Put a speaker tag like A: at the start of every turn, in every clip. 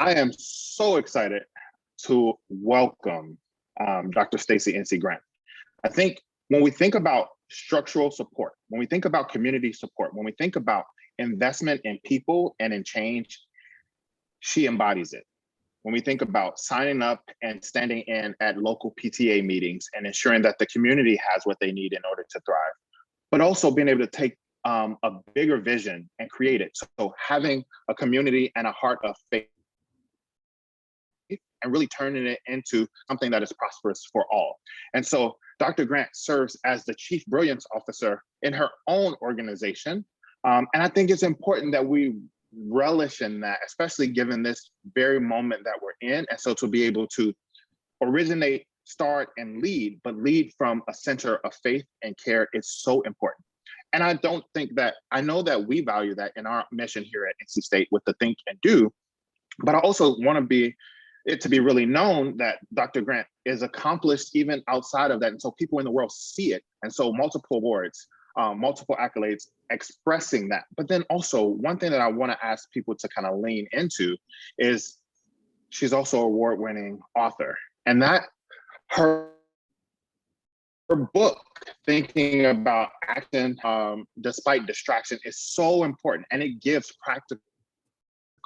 A: I am so excited to welcome Dr. Stacie NC Grant. I think when we think about structural support, when we think about community support, when we think about investment in people and in change, she embodies it. When we think about signing up and standing in at local PTA meetings and ensuring that the community has what they need in order to thrive, but also being able to take a bigger vision and create it. So having a community and a heart of faith and really turning it into something that is prosperous for all. And so Dr. Grant serves as the Chief Brilliance Officer in her own organization. And I think it's important that we relish in that, especially given this very moment that we're in. And so to be able to originate, start, and lead, but lead from a center of faith and care is so important. And I know that we value that in our mission here at NC State with the Think and Do, but I also want it to be really known that Dr. Grant is accomplished even outside of that. And so people in the world see it. And so multiple awards, multiple accolades expressing that. But then also one thing that I want to ask people to kind of lean into is she's also an award-winning author. And that her book, Thinking About Action Despite Distraction, is so important. And it gives practical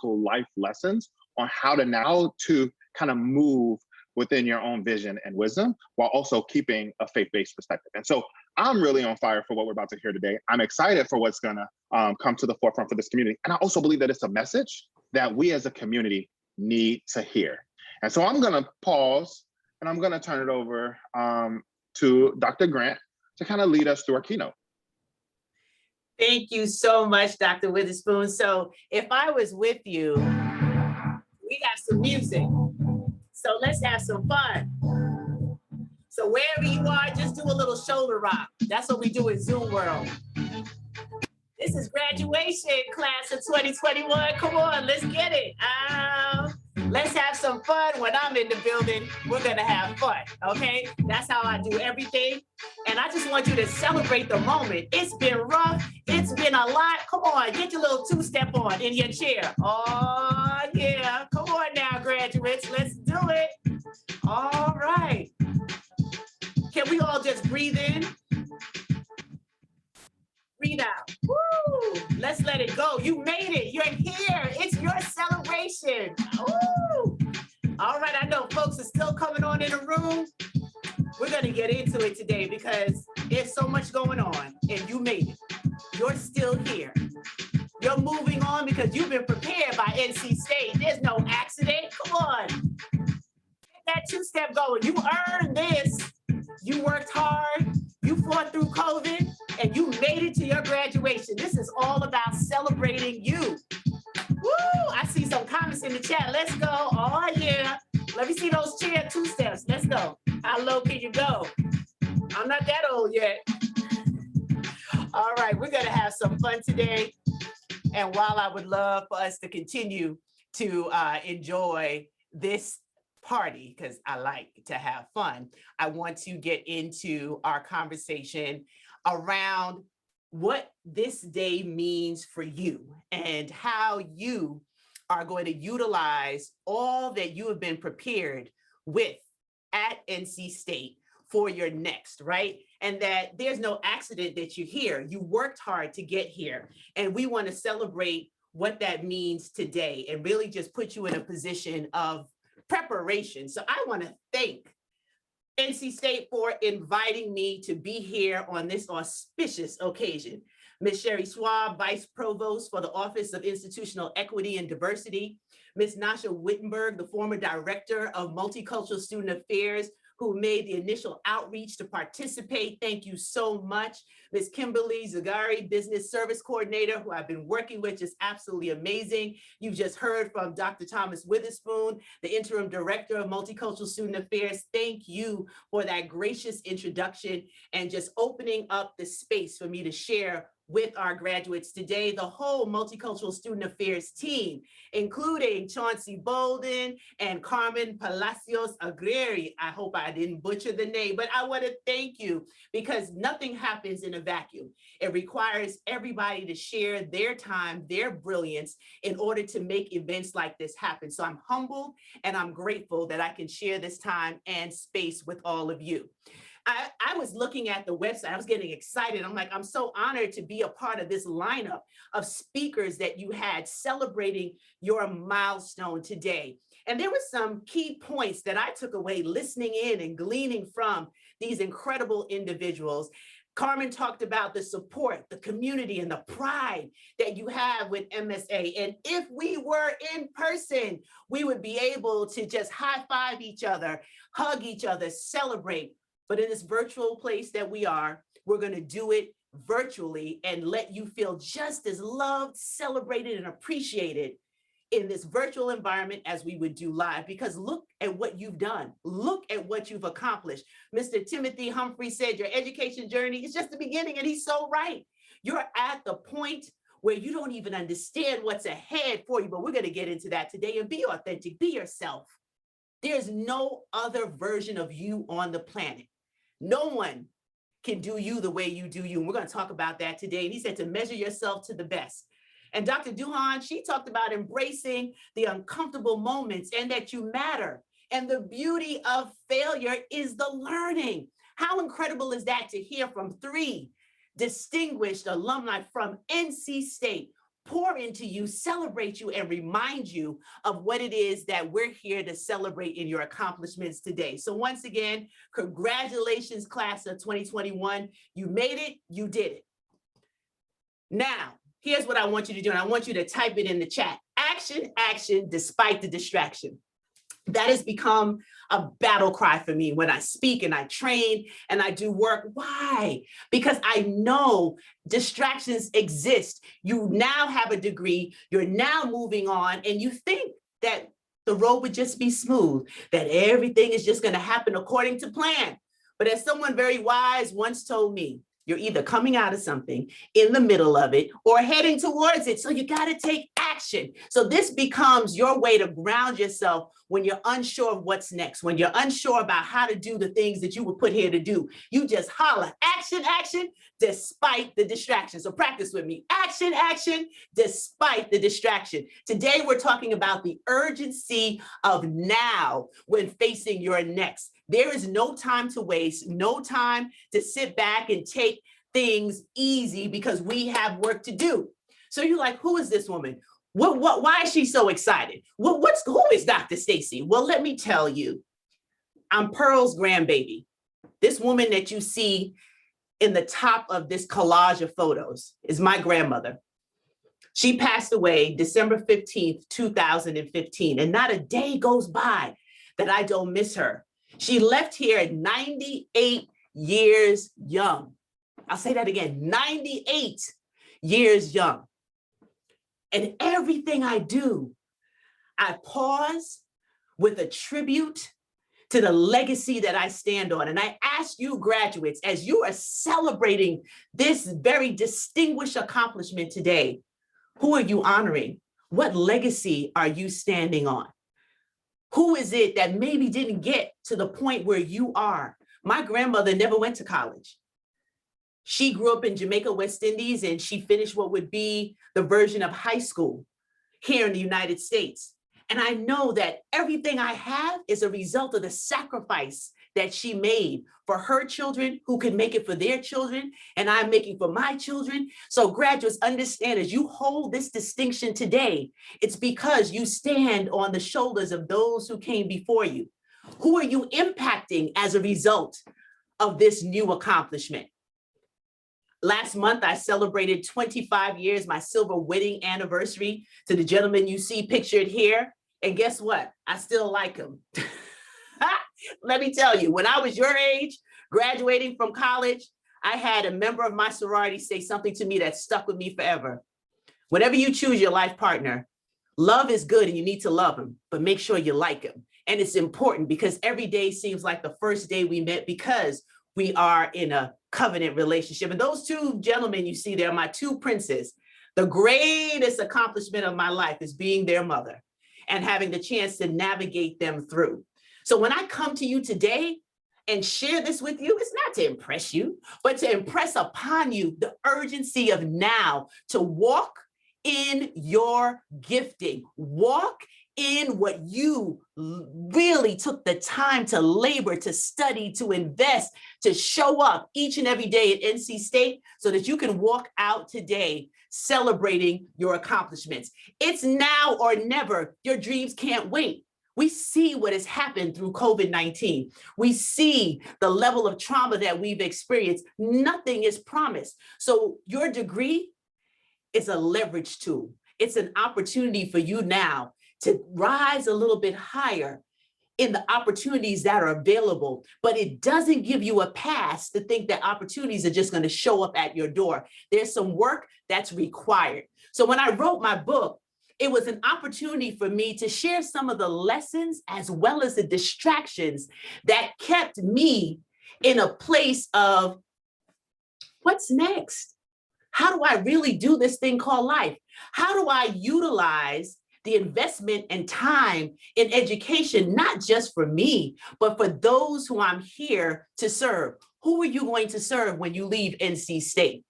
A: life lessons on how to kind of move within your own vision and wisdom while also keeping a faith-based perspective. And so I'm really on fire for what we're about to hear today. I'm excited for what's gonna come to the forefront for this community. And I also believe that it's a message that we as a community need to hear. And so I'm gonna pause and I'm gonna turn it over to Dr. Grant to kind of lead us through our keynote.
B: Thank you so much, Dr. Witherspoon. So if I was with you, we have some music. So let's have some fun. So wherever you are, just do a little shoulder rock. That's what we do in Zoom world. This is graduation class of 2021. Come on, let's get it. Let's have some fun. When I'm in the building, we're gonna have fun, okay? That's how I do everything. And I just want you to celebrate the moment. It's been rough, it's been a lot. Come on, get your little two-step on in your chair. Oh yeah, come on now, graduates, let's do it. All right. Can we all just breathe in? Breathe out. Woo! Let's let it go. You made it. You're here. It's your celebration. Woo! All right. I know folks are still coming on in the room. We're going to get into it today because there's so much going on and you made it. You're still here. You're moving on because you've been prepared by NC State. There's no accident. Come on. Get that two-step going. You earned this. You worked hard. You fought through COVID. And you made it to your graduation. This is all about celebrating you. Woo! I see some comments in the chat. Let's go. Oh, yeah. Let me see those chair two steps. Let's go. How low can you go? I'm not that old yet. All right, we're going to have some fun today. And while I would love for us to continue to enjoy this party, because I like to have fun, I want to get into our conversation around what this day means for you and how you are going to utilize all that you have been prepared with at NC State for your next, right? And that there's no accident that you're here. You worked hard to get here. And we want to celebrate what that means today and really just put you in a position of preparation. So I want to thank NC State for inviting me to be here on this auspicious occasion. Ms. Sherry Schwab, Vice Provost for the Office of Institutional Equity and Diversity. Ms. Nasha Wittenberg, the former Director of Multicultural Student Affairs, who made the initial outreach to participate. Thank you so much. Ms. Kimberly Zagari, Business Service Coordinator, who I've been working with, just absolutely amazing. You just heard from Dr. Thomas Witherspoon, the Interim Director of Multicultural Student Affairs. Thank you for that gracious introduction and just opening up the space for me to share with our graduates today, the whole Multicultural Student Affairs team, including Chauncey Bolden and Carmen Palacios Aguirre. I hope I didn't butcher the name, but I want to thank you because nothing happens in a vacuum. It requires everybody to share their time, their brilliance in order to make events like this happen. So I'm humbled and I'm grateful that I can share this time and space with all of you. I was looking at the website, I was getting excited. I'm like, I'm so honored to be a part of this lineup of speakers that you had celebrating your milestone today. And there were some key points that I took away listening in and gleaning from these incredible individuals. Carmen talked about the support, the community, and the pride that you have with MSA. And if we were in person, we would be able to just high five each other, hug each other, celebrate. But in this virtual place that we are, we're going to do it virtually and let you feel just as loved, celebrated, and appreciated in this virtual environment as we would do live, because look at what you've done. Look at what you've accomplished. Mr. Timothy Humphrey said your education journey is just the beginning, and he's so right. You're at the point where you don't even understand what's ahead for you, but we're going to get into that today. And be authentic, be yourself. There's no other version of you on the planet. No one can do you the way you do you. And we're going to talk about that today. And he said to measure yourself to the best. And Dr. Duhan, she talked about embracing the uncomfortable moments and that you matter. And the beauty of failure is the learning. How incredible is that to hear from 3 distinguished alumni from NC State pour into you, celebrate you, and remind you of what it is that we're here to celebrate in your accomplishments today. So once again, congratulations, class of 2021. You made it, you did it. Now, here's what I want you to do, and I want you to type it in the chat. Action, action, despite the distraction. That has become a battle cry for me when I speak and I train and I do work. Why? Because I know distractions exist. You now have a degree, you're now moving on, and you think that the road would just be smooth, that everything is just going to happen according to plan. But as someone very wise once told me, you're either coming out of something, in the middle of it, or heading towards it. So you got to take action. So this becomes your way to ground yourself when you're unsure of what's next, when you're unsure about how to do the things that you were put here to do. You just holler, action, action, despite the distraction. So practice with me. Action, action, despite the distraction. Today, we're talking about the urgency of now when facing your next. There is no time to waste, no time to sit back and take things easy because we have work to do. So you're like, who is this woman? Why is she so excited? Who is Dr. Stacie? Well, let me tell you, I'm Pearl's grandbaby. This woman that you see in the top of this collage of photos is my grandmother. She passed away December 15th, 2015, and not a day goes by that I don't miss her. She left here at 98 years young. I'll say that again, 98 years young. And everything I do, I pause with a tribute to the legacy that I stand on. And I ask you graduates, as you are celebrating this very distinguished accomplishment today, who are you honoring? What legacy are you standing on? Who is it that maybe didn't get to the point where you are? My grandmother never went to college. She grew up in Jamaica, West Indies, and she finished what would be the version of high school here in the United States. And I know that everything I have is a result of the sacrifice that she made for her children who could make it for their children, and I'm making for my children. So graduates, understand, as you hold this distinction today, it's because you stand on the shoulders of those who came before you. Who are you impacting as a result of this new accomplishment? Last month, I celebrated 25 years, my silver wedding anniversary, to the gentleman you see pictured here. And guess what? I still like him. Let me tell you, when I was your age, graduating from college, I had a member of my sorority say something to me that stuck with me forever. Whenever you choose your life partner, love is good and you need to love him, but make sure you like him. And it's important because every day seems like the first day we met, because we are in a covenant relationship. And those two gentlemen you see there are my two princes. The greatest accomplishment of my life is being their mother and having the chance to navigate them through. So when I come to you today and share this with you, it's not to impress you, but to impress upon you the urgency of now to walk in your gifting, walk in what you really took the time to labor, to study, to invest, to show up each and every day at NC State so that you can walk out today celebrating your accomplishments. It's now or never. Your dreams can't wait. We see what has happened through COVID-19. We see the level of trauma that we've experienced. Nothing is promised. So your degree is a leverage tool. It's an opportunity for you now to rise a little bit higher in the opportunities that are available, but it doesn't give you a pass to think that opportunities are just going to show up at your door. There's some work that's required. So when I wrote my book, it was an opportunity for me to share some of the lessons as well as the distractions that kept me in a place of what's next? How do I really do this thing called life? How do I utilize the investment and time in education, not just for me, but for those who I'm here to serve? Who are you going to serve when you leave NC State?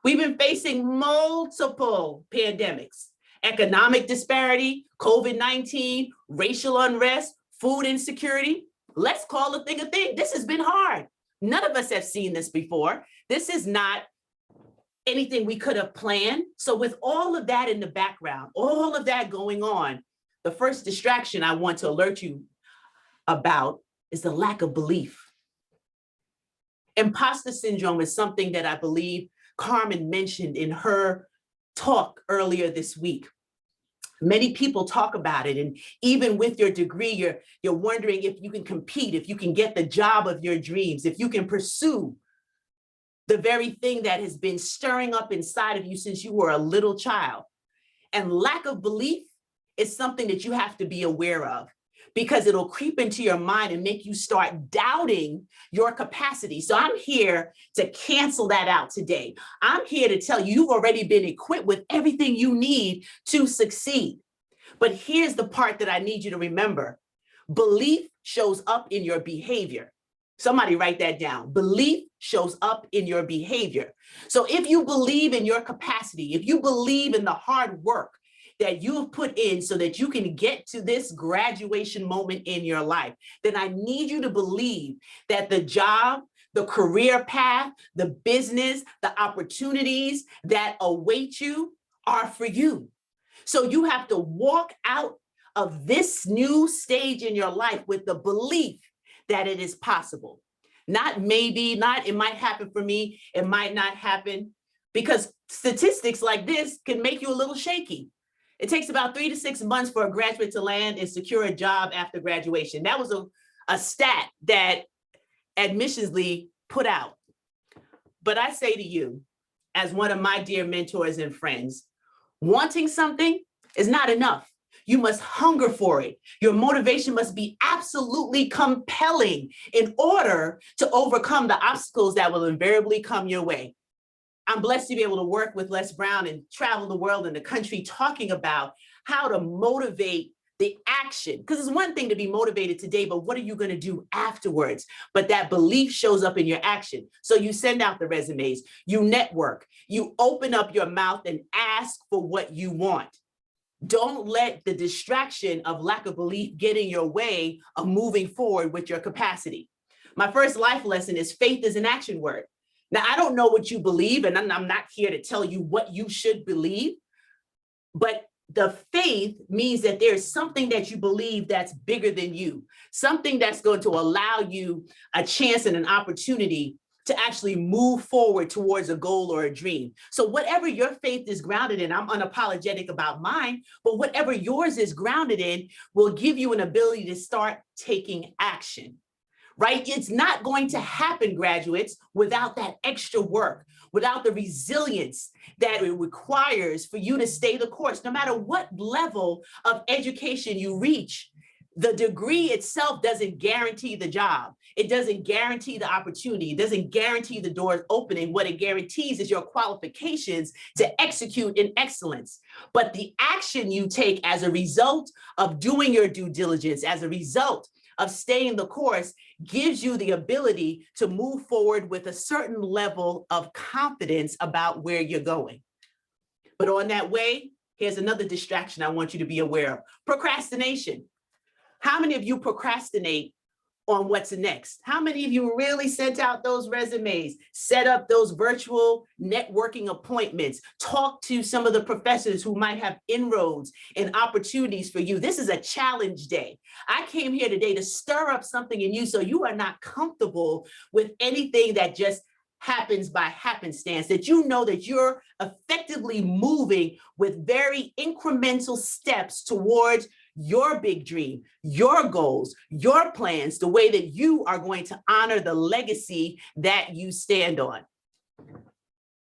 B: We've been facing multiple pandemics: economic disparity, COVID-19, racial unrest, food insecurity. Let's call a thing a thing. This has been hard. None of us have seen this before. This is not anything we could have planned. So with all of that in the background, all of that going on, the first distraction I want to alert you about is the lack of belief. Imposter syndrome is something that I believe Carmen mentioned in her talk earlier this week. Many people talk about it, and even with your degree, you're wondering if you can compete, if you can get the job of your dreams, if you can pursue the very thing that has been stirring up inside of you since you were a little child. And lack of belief is something that you have to be aware of, because it'll creep into your mind and make you start doubting your capacity. So I'm here to cancel that out today. I'm here to tell you, you've already been equipped with everything you need to succeed. But here's the part that I need you to remember. Belief shows up in your behavior. Somebody write that down. Belief shows up in your behavior. So if you believe in your capacity, if you believe in the hard work that you have put in so that you can get to this graduation moment in your life, then I need you to believe that the job, the career path, the business, the opportunities that await you are for you. So you have to walk out of this new stage in your life with the belief that it is possible. Not maybe, not it might happen for me, it might not happen, because statistics like this can make you a little shaky. It takes about 3 to 6 months for a graduate to land and secure a job after graduation. That was a stat that Admissions put out. But I say to you, as one of my dear mentors and friends, wanting something is not enough. You must hunger for it. Your motivation must be absolutely compelling in order to overcome the obstacles that will invariably come your way. I'm blessed to be able to work with Les Brown and travel the world and the country talking about how to motivate the action. Because it's one thing to be motivated today, but what are you going to do afterwards? But that belief shows up in your action. So you send out the resumes, you network, you open up your mouth and ask for what you want. Don't let the distraction of lack of belief get in your way of moving forward with your capacity. My first life lesson is faith is an action word. Now, I don't know what you believe, and I'm not here to tell you what you should believe, but the faith means that there's something that you believe that's bigger than you, something that's going to allow you a chance and an opportunity to actually move forward towards a goal or a dream. So whatever your faith is grounded in, I'm unapologetic about mine, but whatever yours is grounded in will give you an ability to start taking action, right? It's not going to happen, graduates, without that extra work, without the resilience that it requires for you to stay the course. No matter what level of education you reach, The degree itself doesn't guarantee the job. It doesn't guarantee the opportunity. It doesn't guarantee the doors opening. What it guarantees is your qualifications to execute in excellence. But the action you take as a result of doing your due diligence, as a result of staying the course, gives you the ability to move forward with a certain level of confidence about where you're going. But on that way, here's another distraction I want you to be aware of: procrastination. How many of you procrastinate on what's next? How many of you really sent out those resumes, set up those virtual networking appointments, talk to some of the professors who might have inroads and opportunities for you? This is a challenge day. I came here today to stir up something in you so you are not comfortable with anything that just happens by happenstance, that you know that you're effectively moving with very incremental steps towards your big dream, your goals, your plans, the way that you are going to honor the legacy that you stand on.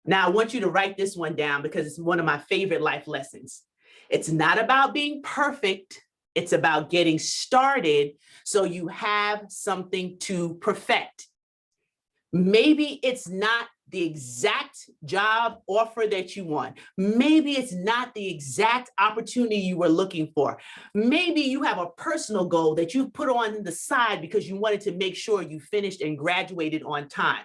B: Now, I want you to write this one down because it's one of my favorite life lessons. It's not about being perfect. It's about getting started so you have something to perfect. Maybe it's not the exact job offer that you want. Maybe it's not the exact opportunity you were looking for. Maybe you have a personal goal that you put on the side because you wanted to make sure you finished and graduated on time.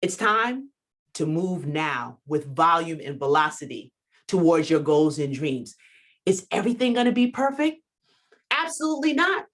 B: It's time to move now with volume and velocity towards your goals and dreams. Is everything going to be perfect? Absolutely not.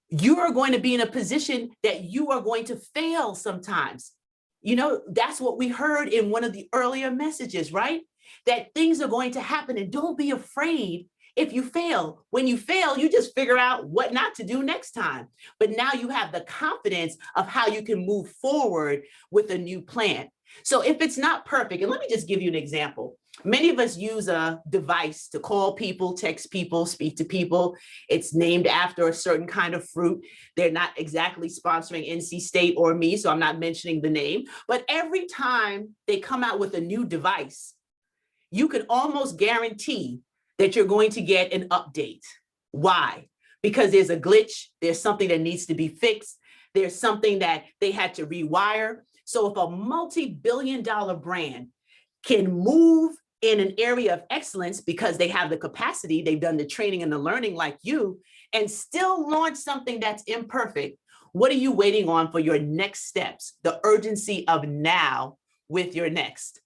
B: You are going to be in a position that you are going to fail sometimes. You know, that's what we heard in one of the earlier messages, right? That things are going to happen, and don't be afraid if you fail. When you fail, you just figure out what not to do next time. But now you have the confidence of how you can move forward with a new plan. So if it's not perfect, and let me just give you an example. Many of us use a device to call people, text people, speak to people. It's named after a certain kind of fruit. They're not exactly sponsoring NC State or me, so I'm not mentioning the name. But every time they come out with a new device, you can almost guarantee that you're going to get an update. Why? Because there's a glitch, there's something that needs to be fixed, there's something that they had to rewire. So if a multi-billion-dollar brand can move in an area of excellence because they have the capacity, they've done the training and the learning like you, and still launch something that's imperfect, what are you waiting on for your next steps? The urgency of now with your next.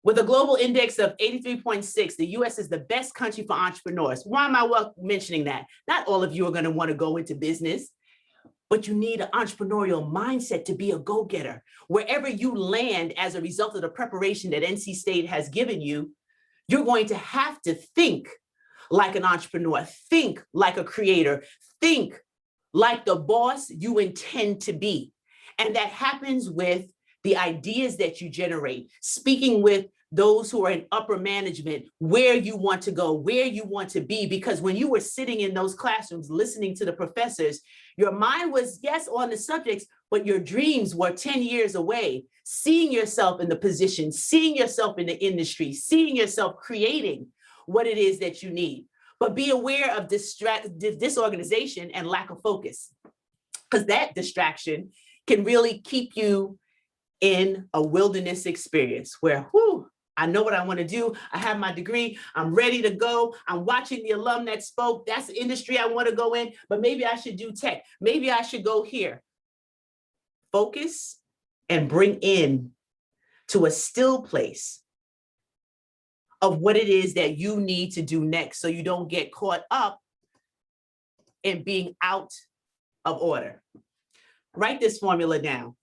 B: With a global index of 83.6, the US is the best country for entrepreneurs. Why am I mentioning that? Not all of you are going to want to go into business, but you need an entrepreneurial mindset to be a go-getter. Wherever you land as a result of the preparation that NC State has given you, you're going to have to think like an entrepreneur, think like a creator, think like the boss you intend to be. And that happens with the ideas that you generate, speaking with those who are in upper management, where you want to go, where you want to be, because when you were sitting in those classrooms, listening to the professors, your mind was, yes, on the subjects, but your dreams were 10 years away, seeing yourself in the position, seeing yourself in the industry, seeing yourself creating what it is that you need. But be aware of disorganization and lack of focus, because that distraction can really keep you in a wilderness experience where, whew, I know what I want to do. I have my degree. I'm ready to go. I'm watching the alum that spoke. That's the industry I want to go in, but maybe I should do tech. Maybe I should go here. Focus and bring in to a still place of what it is that you need to do next so you don't get caught up in being out of order. Write this formula down.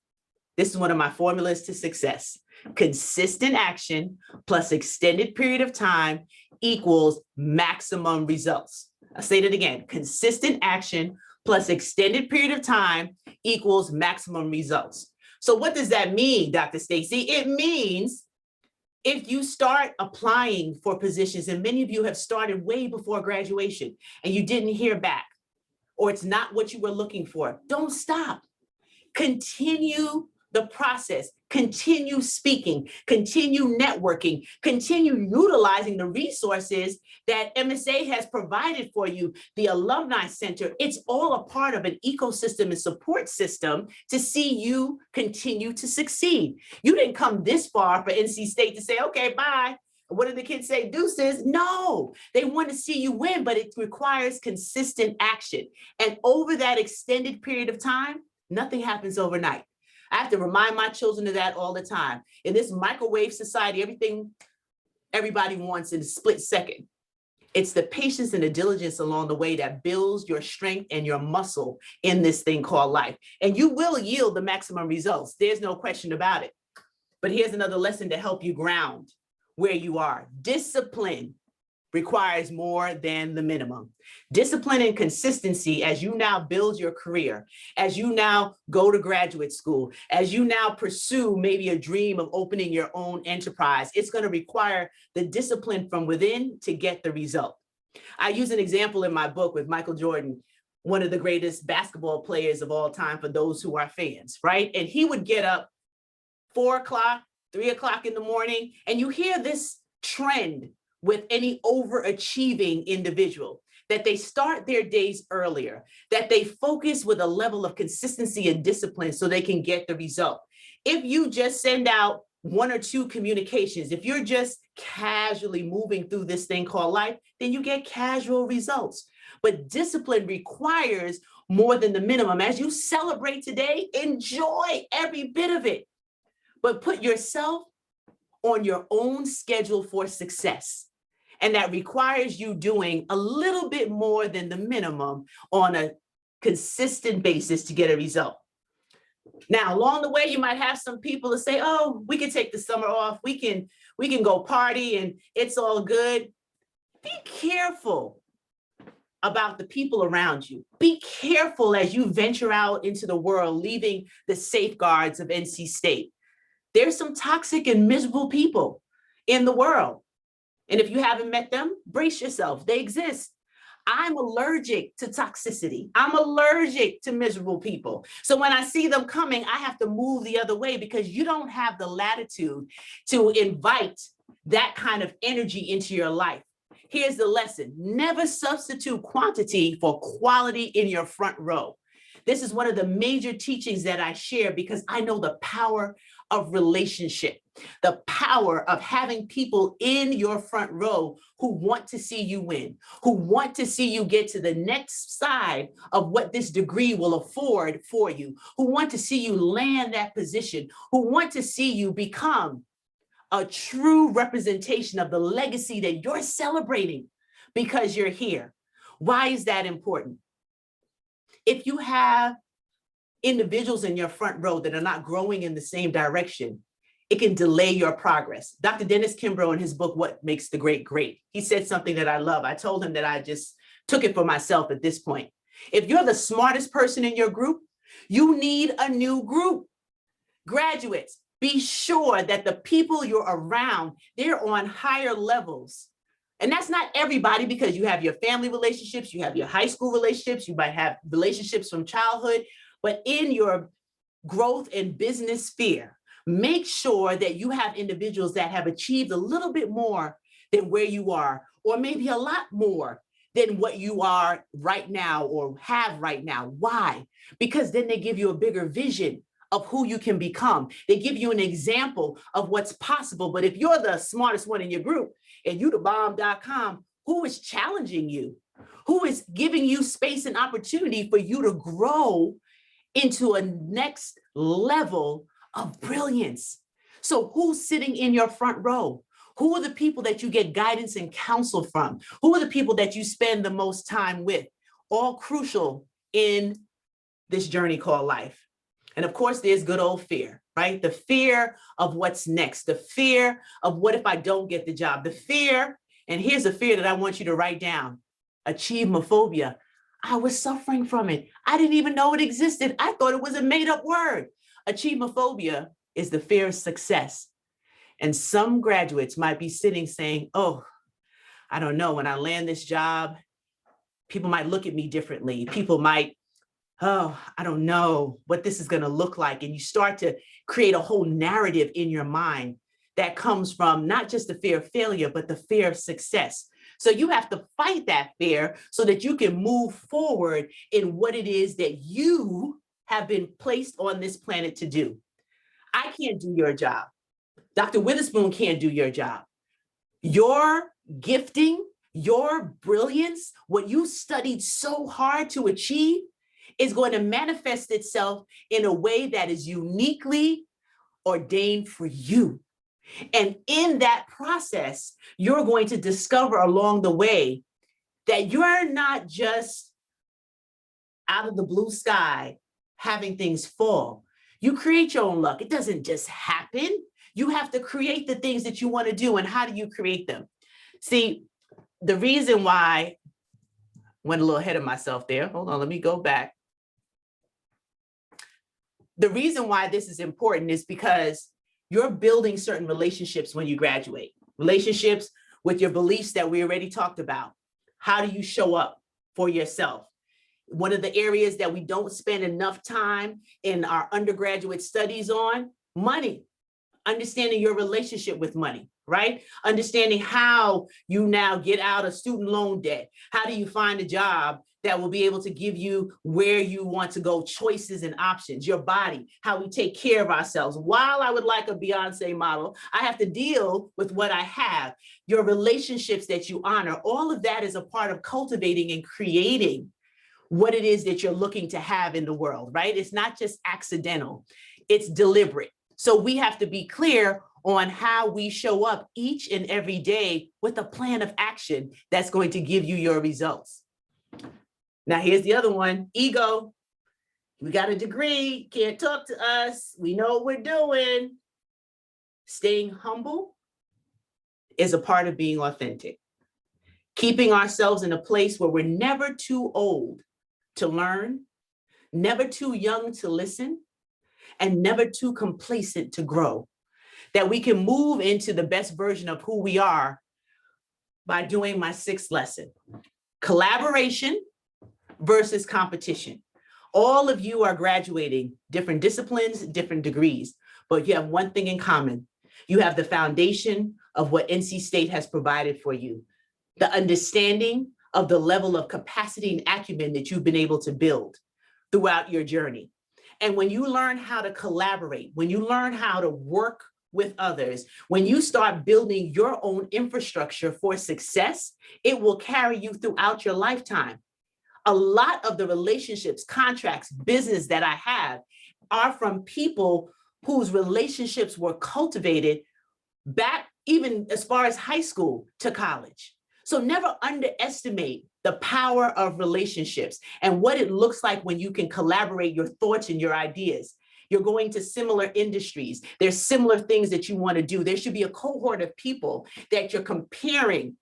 B: This is one of my formulas to success. Consistent action plus extended period of time equals maximum results. I'll say that again. Consistent action plus extended period of time equals maximum results. So what does that mean, Dr. Stacie? It means if you start applying for positions, and many of you have started way before graduation and you didn't hear back, or it's not what you were looking for, don't stop. Continue the process. continue speaking, continue networking, continue utilizing the resources that MSA has provided for you, the Alumni Center. It's all a part of an ecosystem and support system to see you continue to succeed. You didn't come this far for NC State to say, okay, bye. What do the kids say? Deuces? No, they want to see you win, but it requires consistent action. And over that extended period of time, nothing happens overnight. I have to remind my children of that all the time. In this microwave society, everything everybody wants in a split second. It's the patience and the diligence along the way that builds your strength and your muscle in this thing called life. And you will yield the maximum results. There's no question about it. But here's another lesson to help you ground where you are. Discipline requires more than the minimum. Discipline and consistency as you now build your career, as you now go to graduate school, as you now pursue maybe a dream of opening your own enterprise, it's going to require the discipline from within to get the result. I use an example in my book with Michael Jordan, one of the greatest basketball players of all time for those who are fans, right? And he would get up 4 o'clock, 3 o'clock in the morning, and you hear this trend with any overachieving individual, that they start their days earlier, that they focus with a level of consistency and discipline so they can get the result. If you just send out 1 or 2 communications, if you're just casually moving through this thing called life, then you get casual results. But discipline requires more than the minimum. As you celebrate today, enjoy every bit of it, but put yourself on your own schedule for success. And that requires you doing a little bit more than the minimum on a consistent basis to get a result. Now, along the way, you might have some people that say, oh, we can take the summer off. We can go party and it's all good. Be careful about the people around you. Be careful as you venture out into the world, leaving the safeguards of NC State. There's some toxic and miserable people in the world. And if you haven't met them, brace yourself. They exist. I'm allergic to toxicity. I'm allergic to miserable people. So when I see them coming, I have to move the other way because you don't have the latitude to invite that kind of energy into your life. Here's the lesson. Never substitute quantity for quality in your front row. This is one of the major teachings that I share because I know the power of relationship, the power of having people in your front row who want to see you win, who want to see you get to the next side of what this degree will afford for you, who want to see you land that position, who want to see you become a true representation of the legacy that you're celebrating because you're here. Why is that important? If you have individuals in your front row that are not growing in the same direction, it can delay your progress. Dr. Dennis Kimbrough in his book, What Makes the Great Great, he said something that I love. I told him that I just took it for myself at this point. If you're the smartest person in your group, you need a new group. Graduates, be sure that the people you're around, they're on higher levels. And that's not everybody because you have your family relationships, you have your high school relationships, you might have relationships from childhood, but in your growth and business sphere, make sure that you have individuals that have achieved a little bit more than where you are, or maybe a lot more than what you are right now or have right now. Why? Because then they give you a bigger vision of who you can become. They give you an example of what's possible. But if you're the smartest one in your group and you the bomb.com, who is challenging you? Who is giving you space and opportunity for you to grow into a next level of brilliance? So who's sitting in your front row? Who are the people that you get guidance and counsel from? Who are the people that you spend the most time with? All crucial in this journey called life. And of course, there's good old fear, right? The fear of what's next, the fear of what if I don't get the job, the fear, and here's a fear that I want you to write down, achievemophobia. I was suffering from it. I didn't even know it existed. I thought it was a made up word. Achievemophobia is the fear of success. And some graduates might be sitting saying, oh, I don't know, when I land this job, people might look at me differently. People might oh, I don't know what this is going to look like. And you start to create a whole narrative in your mind that comes from not just the fear of failure, but the fear of success. So you have to fight that fear so that you can move forward in what it is that you have been placed on this planet to do. I can't do your job. Dr. Witherspoon can't do your job. Your gifting, your brilliance, what you studied so hard to achieve is going to manifest itself in a way that is uniquely ordained for you. And in that process, you're going to discover along the way that you're not just out of the blue sky having things fall. You create your own luck. It doesn't just happen. You have to create the things that you want to do. And how do you create them? See, the reason why, I went a little ahead of myself there. Hold on, let me go back. The reason why this is important is because you're building certain relationships when you graduate. Relationships with your beliefs that we already talked about. How do you show up for yourself? One of the areas that we don't spend enough time in our undergraduate studies on, money. Understanding your relationship with money, right? Understanding how you now get out of student loan debt. How do you find a job that will be able to give you where you want to go, choices and options, your body, how we take care of ourselves. While I would like a Beyonce model, I have to deal with what I have, your relationships that you honor. All of that is a part of cultivating and creating what it is that you're looking to have in the world, right? It's not just accidental, it's deliberate. So we have to be clear on how we show up each and every day with a plan of action that's going to give you your results. Now, here's the other one, ego. We got a degree, can't talk to us. We know what we're doing. Staying humble is a part of being authentic. Keeping ourselves in a place where we're never too old to learn, never too young to listen, and never too complacent to grow. That we can move into the best version of who we are by doing my sixth lesson. Collaboration versus competition. All of you are graduating different disciplines, different degrees, but you have one thing in common. You have the foundation of what NC State has provided for you, the understanding of the level of capacity and acumen that you've been able to build throughout your journey. And when you learn how to collaborate, when you learn how to work with others, when you start building your own infrastructure for success, it will carry you throughout your lifetime. A lot of the relationships, contracts, business that I have are from people whose relationships were cultivated back even as far as high school to college. So never underestimate the power of relationships and what it looks like when you can collaborate your thoughts and your ideas. You're going to similar industries. There's similar things that you want to do. There should be a cohort of people that you're comparing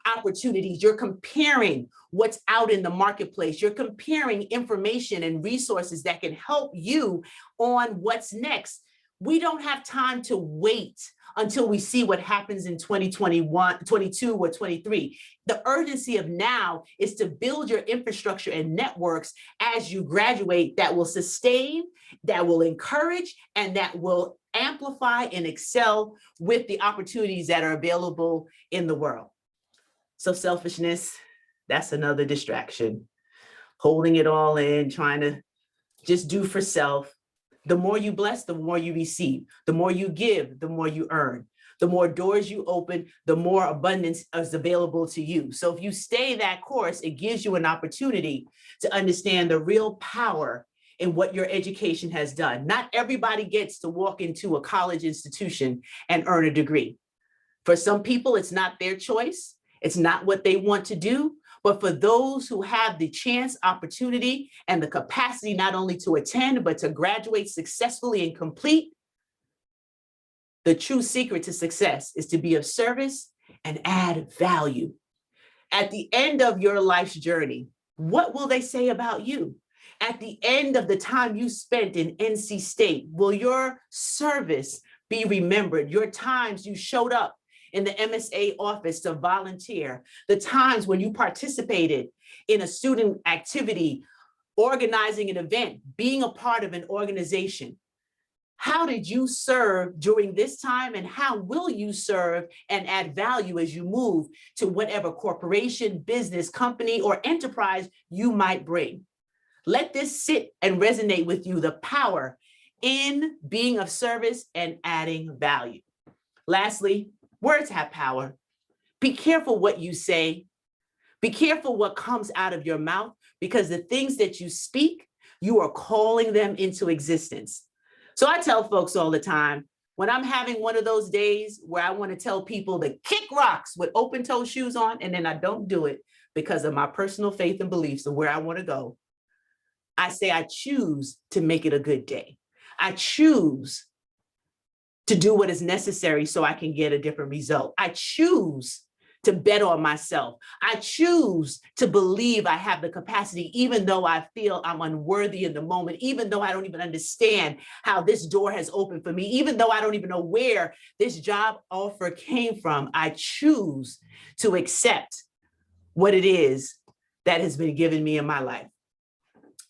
B: opportunities. You're comparing what's out in the marketplace. You're comparing information and resources that can help you on what's next. We don't have time to wait until we see what happens in 2021, 22 or 23. The urgency of now is to build your infrastructure and networks as you graduate that will sustain, that will encourage, and that will amplify and excel with the opportunities that are available in the world. So selfishness, that's another distraction. Holding it all in, trying to just do for self. The more you bless, the more you receive. The more you give, the more you earn. The more doors you open, the more abundance is available to you. So if you stay that course, it gives you an opportunity to understand the real power in what your education has done. Not everybody gets to walk into a college institution and earn a degree. For some people, it's not their choice. It's not what they want to do. But for those who have the chance, opportunity, and the capacity not only to attend, but to graduate successfully and complete, the true secret to success is to be of service and add value. At the end of your life's journey, what will they say about you? At the end of the time you spent in NC State, will your service be remembered? Your times you showed up in the MSA office to volunteer, the times when you participated in a student activity organizing an event, being a part of an organization. How did you serve during this time, and how will you serve and add value as you move to whatever corporation, business, company, or enterprise you might bring? Let this sit and resonate with you, the power in being of service and adding value. Lastly, words have power. Be careful what you say. Be careful what comes out of your mouth, because the things that you speak, you are calling them into existence. So I tell folks all the time, when I'm having one of those days where I want to tell people to kick rocks with open-toe shoes on, and then I don't do it because of my personal faith and beliefs of where I want to go, I say I choose to make it a good day. I choose to do what is necessary so I can get a different result. I choose to bet on myself. I choose to believe I have the capacity, even though I feel I'm unworthy in the moment, even though I don't even understand how this door has opened for me, even though I don't even know where this job offer came from. I choose to accept what it is that has been given me in my life.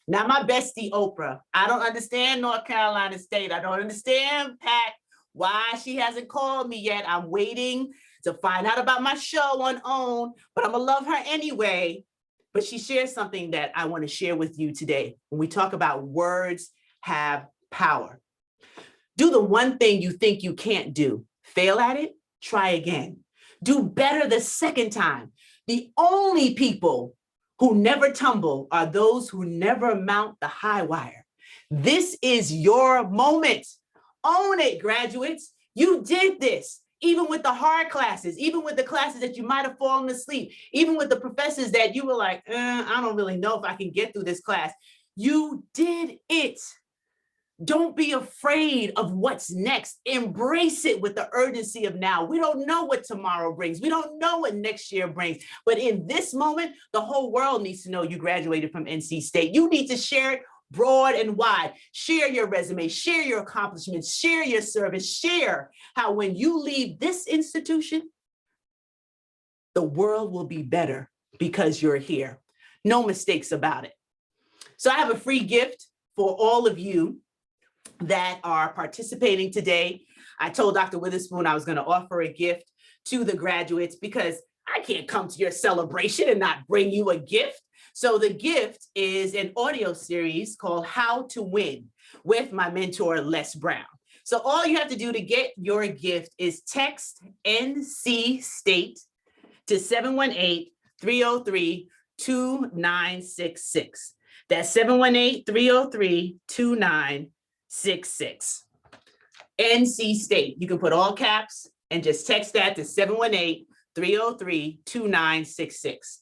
B: Now, my bestie, Oprah, I don't understand North Carolina State. I don't understand, Pat, why she hasn't called me yet. I'm waiting to find out about my show on OWN, but I'm gonna love her anyway. But she shares something that I want to share with you today. When we talk about words have power. Do the one thing you think you can't do. Fail at it, try again. Do better the second time. The only people who never tumble are those who never mount the high wire. This is your moment. Own it, graduates. You did this. Even with the hard classes, even with the classes that you might have fallen asleep, even with the professors that you were like, I don't really know if I can get through this class. You did it. Don't be afraid of what's next. Embrace it with the urgency of now. We don't know what tomorrow brings. We don't know what next year brings. But in this moment, the whole world needs to know you graduated from NC State. You need to share it broad and wide. Share your resume, share your accomplishments, share your service, share how when you leave this institution, the world will be better because you're here. No mistakes about it. So I have a free gift for all of you that are participating today. I told Dr. Witherspoon I was going to offer a gift to the graduates because I can't come to your celebration and not bring you a gift. So the gift is an audio series called How to Win with my mentor, Les Brown. So all you have to do to get your gift is text NC State to 718-303-2966. That's 718-303-2966. NC State. You can put all caps and just text that to 718-303-2966.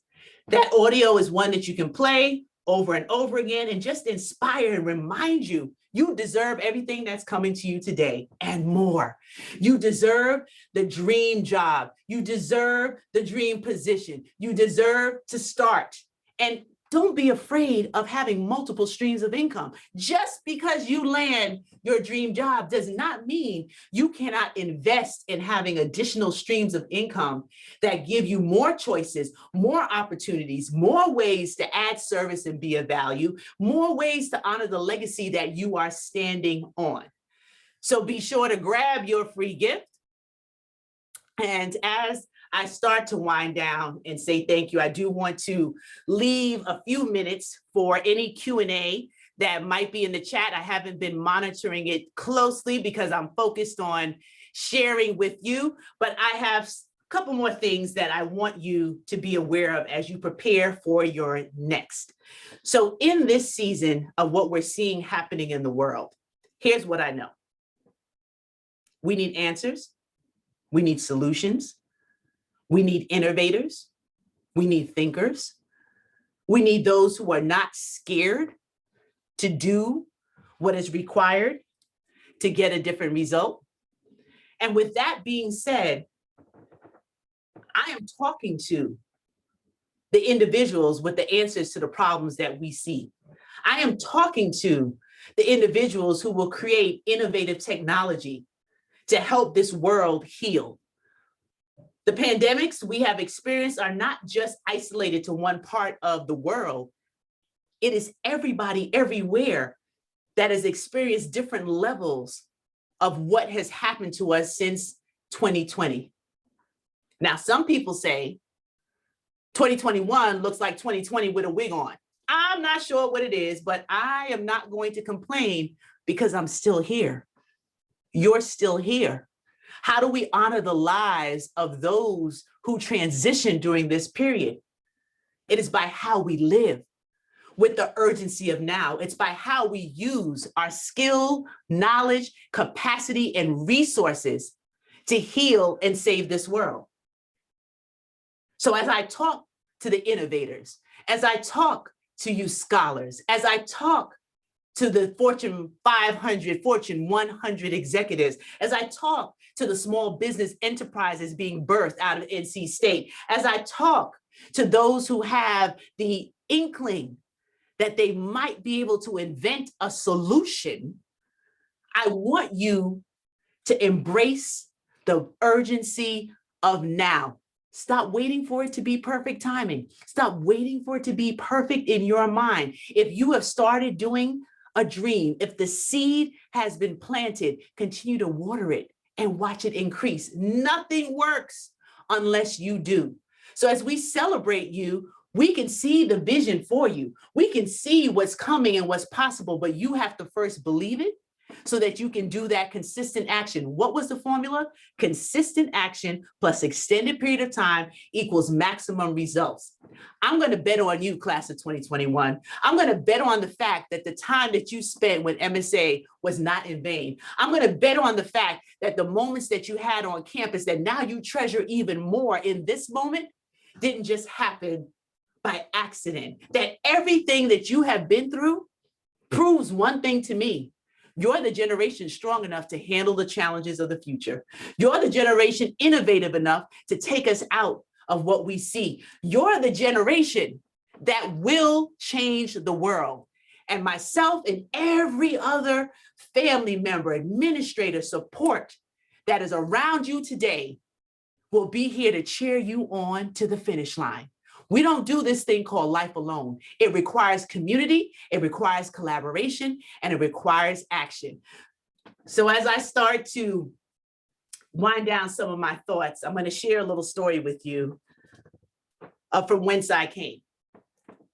B: That audio is one that you can play over and over again and just inspire and remind you, you deserve everything that's coming to you today and more. You deserve the dream job. You deserve the dream position. You deserve to start. And don't be afraid of having multiple streams of income. Just because you land your dream job does not mean you cannot invest in having additional streams of income that give you more choices, more opportunities, more ways to add service and be of value, more ways to honor the legacy that you are standing on. So be sure to grab your free gift. And as I start to wind down and say thank you, I do want to leave a few minutes for any Q&A that might be in the chat. I haven't been monitoring it closely because I'm focused on sharing with you, but I have a couple more things that I want you to be aware of as you prepare for your next. So in this season of what we're seeing happening in the world, here's what I know. We need answers. We need solutions. We need innovators. We need thinkers. We need those who are not scared to do what is required to get a different result. And with that being said, I am talking to the individuals with the answers to the problems that we see. I am talking to the individuals who will create innovative technology to help this world heal. The pandemics we have experienced are not just isolated to one part of the world. It is everybody everywhere that has experienced different levels of what has happened to us since 2020. Now, some people say 2021 looks like 2020 with a wig on. I'm not sure what it is, but I am not going to complain because I'm still here. You're still here. How do we honor the lives of those who transitioned during this period? It is by how we live with the urgency of now. It's by how we use our skill, knowledge, capacity, and resources to heal and save this world. So as I talk to the innovators, as I talk to you scholars, as I talk to the Fortune 500, Fortune 100 executives, as I talk to the small business enterprises being birthed out of NC State, as I talk to those who have the inkling that they might be able to invent a solution, I want you to embrace the urgency of now. Stop waiting for it to be perfect timing. Stop waiting for it to be perfect in your mind. If you have started doing a dream, if the seed has been planted, continue to water it and watch it increase. Nothing works unless you do. So as we celebrate you, we can see the vision for you. We can see what's coming and what's possible, but you have to first believe it so that you can do that consistent action. What was the formula? Consistent action plus extended period of time equals maximum results. I'm going to bet on you, class of 2021. I'm going to bet on the fact that the time that you spent with MSA was not in vain. I'm going to bet on the fact that the moments that you had on campus that now you treasure even more in this moment didn't just happen by accident. That everything that you have been through proves one thing to me. You're the generation strong enough to handle the challenges of the future. You're the generation innovative enough to take us out of what we see. You're the generation that will change the world. And myself and every other family member, administrator, support that is around you today will be here to cheer you on to the finish line. We don't do this thing called life alone. It requires community, it requires collaboration, and it requires action. So as I start to wind down some of my thoughts, I'm going to share a little story with you from whence I came.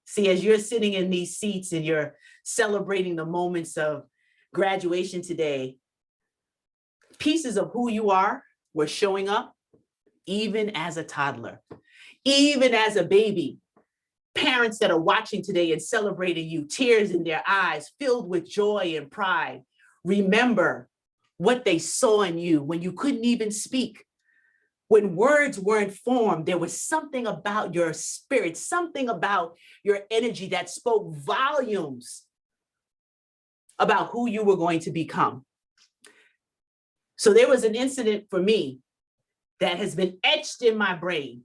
B: See, as you're sitting in these seats and you're celebrating the moments of graduation today, pieces of who you are were showing up even as a toddler. Even as a baby, parents that are watching today and celebrating you, tears in their eyes, filled with joy and pride, remember what they saw in you when you couldn't even speak. When words weren't formed, there was something about your spirit, something about your energy that spoke volumes about who you were going to become. So there was an incident for me that has been etched in my brain.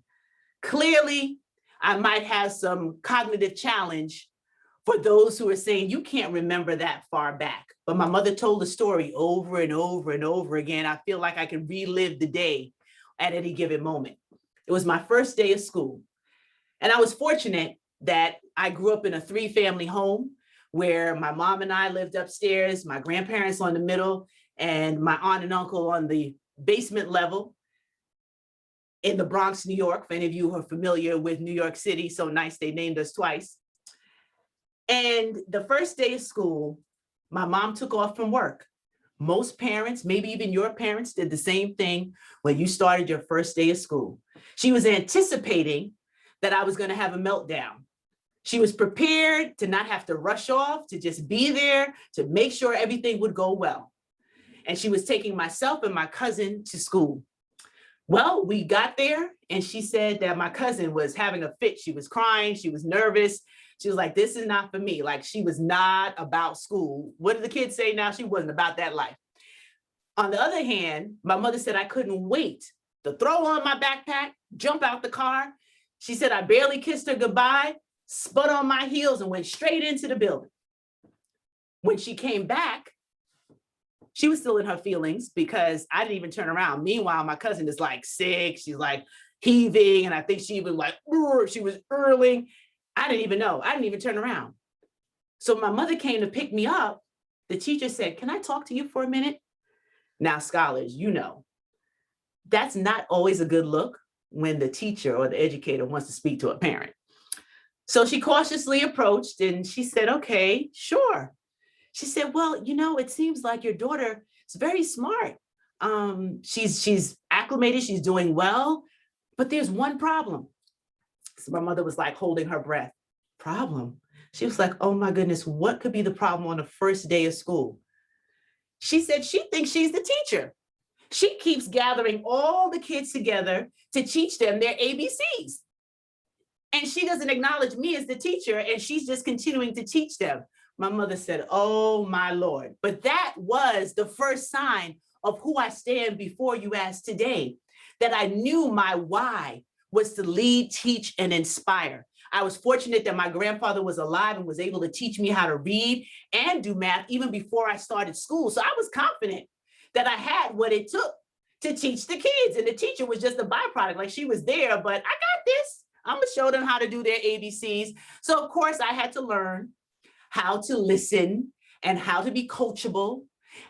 B: Clearly, I might have some cognitive challenge for those who are saying, you can't remember that far back. But my mother told the story over and over and over again. I feel like I can relive the day at any given moment. It was my first day of school. And I was fortunate that I grew up in a 3-family home where my mom and I lived upstairs, my grandparents on the middle, and my aunt and uncle on the basement level. In the Bronx, New York, for any of you who are familiar with New York City, so nice they named us twice. And the first day of school, my mom took off from work. Most parents, maybe even your parents, did the same thing when you started your first day of school. She was anticipating that I was going to have a meltdown. She was prepared to not have to rush off, to just be there, to make sure everything would go well. And she was taking myself and my cousin to school. Well, we got there and she said that my cousin was having a fit. She was crying. She was nervous. She was like, this is not for me. Like, she was not about school. What did the kids say now? She wasn't about that life. On the other hand, my mother said I couldn't wait to throw on my backpack, jump out the car. She said I barely kissed her goodbye, spun on my heels and went straight into the building. When she came back, she was still in her feelings because I didn't even turn around. Meanwhile, my cousin is like sick. She's like heaving. And I think she even like, she was hurling. I didn't even know. I didn't even turn around. So my mother came to pick me up. The teacher said, "Can I talk to you for a minute?" Now, scholars, you know, that's not always a good look when the teacher or the educator wants to speak to a parent. So she cautiously approached and she said, "Okay, sure." She said, "Well, you know, it seems like your daughter is very smart. She's acclimated, she's doing well, but there's one problem." So my mother was like holding her breath. Problem? She was like, "Oh my goodness, what could be the problem on the first day of school?" She said she thinks she's the teacher. She keeps gathering all the kids together to teach them their ABCs. And she doesn't acknowledge me as the teacher, and she's just continuing to teach them. My mother said, "Oh my Lord." But that was the first sign of who I stand before you as today, that I knew my why was to lead, teach, and inspire. I was fortunate that my grandfather was alive and was able to teach me how to read and do math even before I started school. So I was confident that I had what it took to teach the kids. And the teacher was just a byproduct, like she was there, but I got this. I'm gonna show them how to do their ABCs. So of course I had to learn how to listen and how to be coachable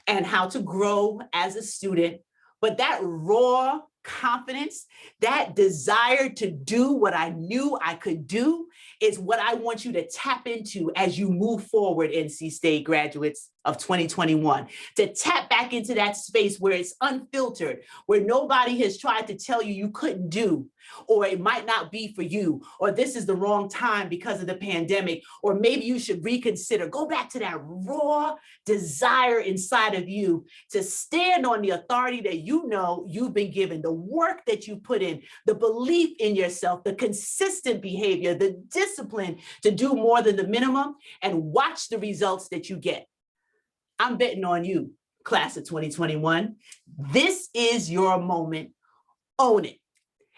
B: and how to grow as a student. But that raw confidence, that desire to do what I knew I could do is what I want you to tap into as you move forward, NC State graduates of 2021, to tap back into that space where it's unfiltered, where nobody has tried to tell you you couldn't do, or it might not be for you, or this is the wrong time because of the pandemic, or maybe you should reconsider. Go back to that raw desire inside of you to stand on the authority that you know you've been given, the work that you put in, the belief in yourself, the consistent behavior, the discipline to do more than the minimum, and watch the results that you get. I'm betting on you, class of 2021. This is your moment. Own it.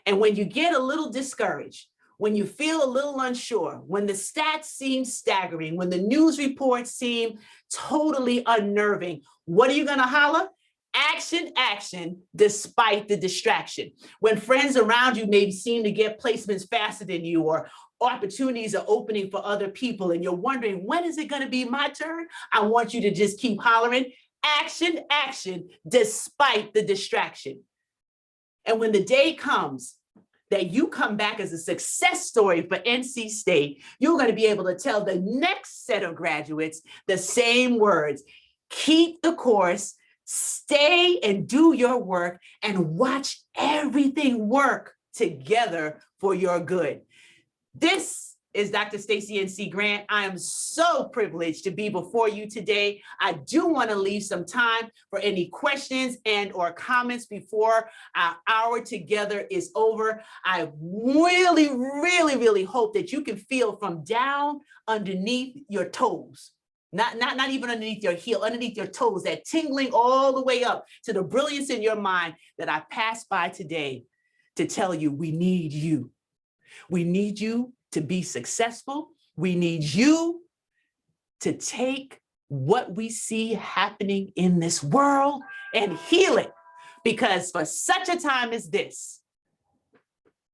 B: And when you get a little discouraged, when you feel a little unsure, when the stats seem staggering, when the news reports seem totally unnerving, what are you going to holler? Action, action, despite the distraction. When friends around you maybe seem to get placements faster than you, or opportunities are opening for other people, and you're wondering, when is it going to be my turn? I want you to just keep hollering, action, action, despite the distraction. And when the day comes that you come back as a success story for NC State, you're going to be able to tell the next set of graduates the same words. Keep the course, stay and do your work, and watch everything work together for your good. This is Dr. Stacie NC Grant. I am so privileged to be before you today. I do want to leave some time for any questions and or comments before our hour together is over. I really, really, really hope that you can feel from down underneath your toes, not even underneath your heel, underneath your toes, that tingling all the way up to the brilliance in your mind, that I passed by today to tell you we need you. We need you to be successful. We need you to take what we see happening in this world and heal it. Because for such a time as this,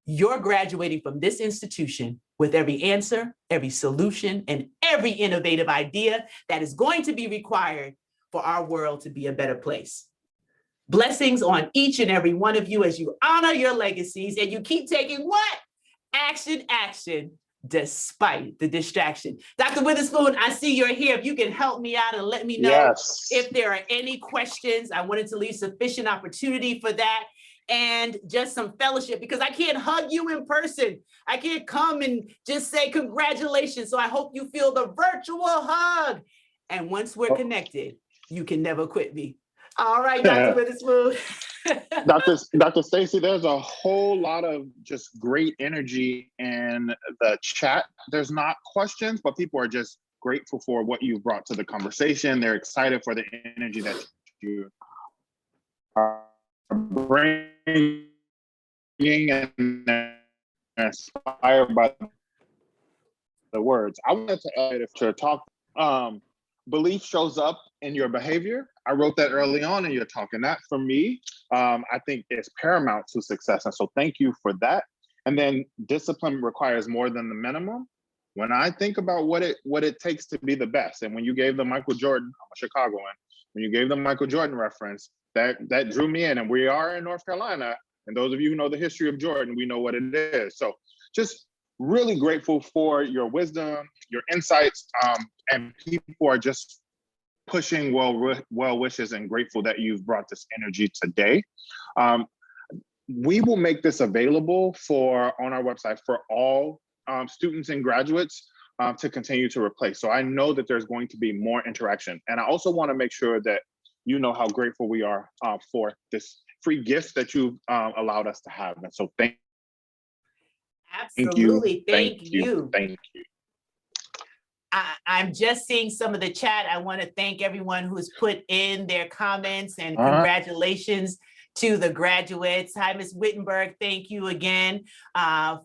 B: you're graduating from this institution with every answer, every solution, and every innovative idea that is going to be required for our world to be a better place. Blessings on each and every one of you as you honor your legacies and you keep taking what? Action, action, despite the distraction. Dr. Witherspoon, I see you're here. If you can help me out and let me know if there are any questions. I wanted to leave sufficient opportunity for that, and just some fellowship, because I can't hug you in person. I can't come and just say congratulations. So I hope you feel the virtual hug. And once we're connected, you can never quit me. All right, Dr. Witherspoon.
A: Dr. Stacie, there's a whole lot of just great energy in the chat. There's not questions, but people are just grateful for what you've brought to the conversation. They're excited for the energy that you are bringing and inspired by the words. I wanted to talk. Belief shows up in your behavior. I wrote that early on in your talk, and that for me, I think is paramount to success. And so thank you for that. And then discipline requires more than the minimum. when I think about what it takes to be the best, and when you gave the Michael Jordan, I'm a Chicagoan, when you gave the Michael Jordan reference, that drew me in. And we are in North Carolina, and those of you who know the history of Jordan, we know what it is. So just really grateful for your wisdom, your insights, and people are just pushing well wishes, and grateful that you've brought this energy today. We will make this available on our website for all students and graduates to continue to replace. So I know that there's going to be more interaction. And I also want to make sure that you know how grateful we are for this free gifts that you've allowed us to have. And so thank
B: Absolutely. Thank
A: you.
B: you.
A: Thank you.
B: I'm just seeing some of the chat. I want to thank everyone who's put in their comments, and congratulations to the graduates. Hi, Ms. Wittenberg. Thank you again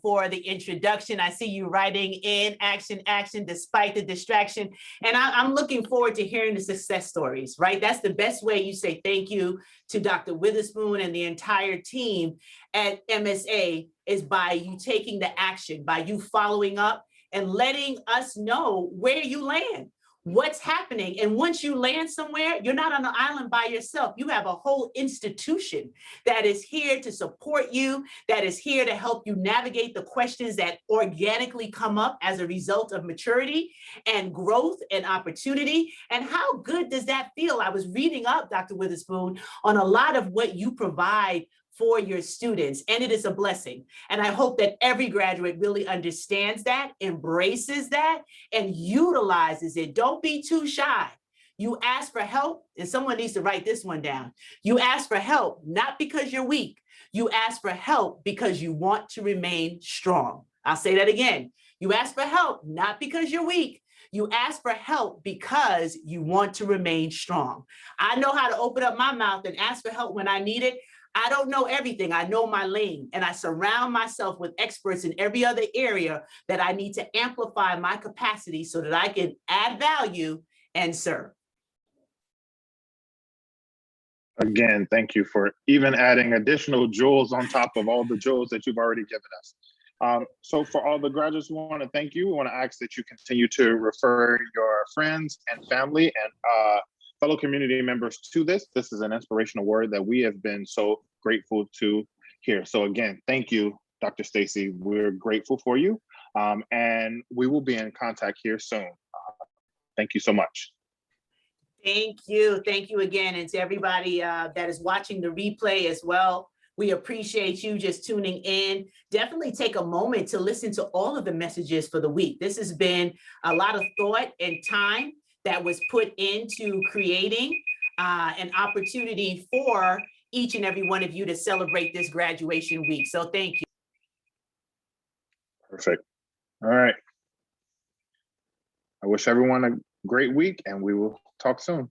B: for the introduction. I see you writing in action, despite the distraction. And I'm looking forward to hearing the success stories, right? That's the best way you say thank you to Dr. Witherspoon and the entire team at MSA, is by you taking the action, by you following up and letting us know where you land, what's happening. And once you land somewhere, you're not on an island by yourself. You have a whole institution that is here to support you, that is here to help you navigate the questions that organically come up as a result of maturity and growth and opportunity. And how good does that feel? I was reading up, Dr. Witherspoon, on a lot of what you provide for your students, and it is a blessing. And I hope that every graduate really understands that, embraces that, and utilizes it. Don't be too shy. You ask for help, and someone needs to write this one down. You ask for help, not because you're weak. You ask for help because you want to remain strong. I'll say that again. You ask for help, not because you're weak. You ask for help because you want to remain strong. I know how to open up my mouth and ask for help when I need it. I don't know everything. I know my lane, and I surround myself with experts in every other area that I need to amplify my capacity so that I can add value and serve.
A: Again, thank you for even adding additional jewels on top of all the jewels that you've already given us. So for all the graduates, we want to thank you. We want to ask that you continue to refer your friends and family and fellow community members to this. This is an inspirational word that we have been so grateful to hear. So again, thank you, Dr. Stacie. We're grateful for you. And we will be in contact here soon. Thank you so much.
B: Thank you. Thank you again. And to everybody that is watching the replay as well, we appreciate you just tuning in. Definitely take a moment to listen to all of the messages for the week. This has been a lot of thought and time that was put into creating an opportunity for each and every one of you to celebrate this graduation week. So thank you.
A: Perfect. All right. I wish everyone a great week, and we will talk soon.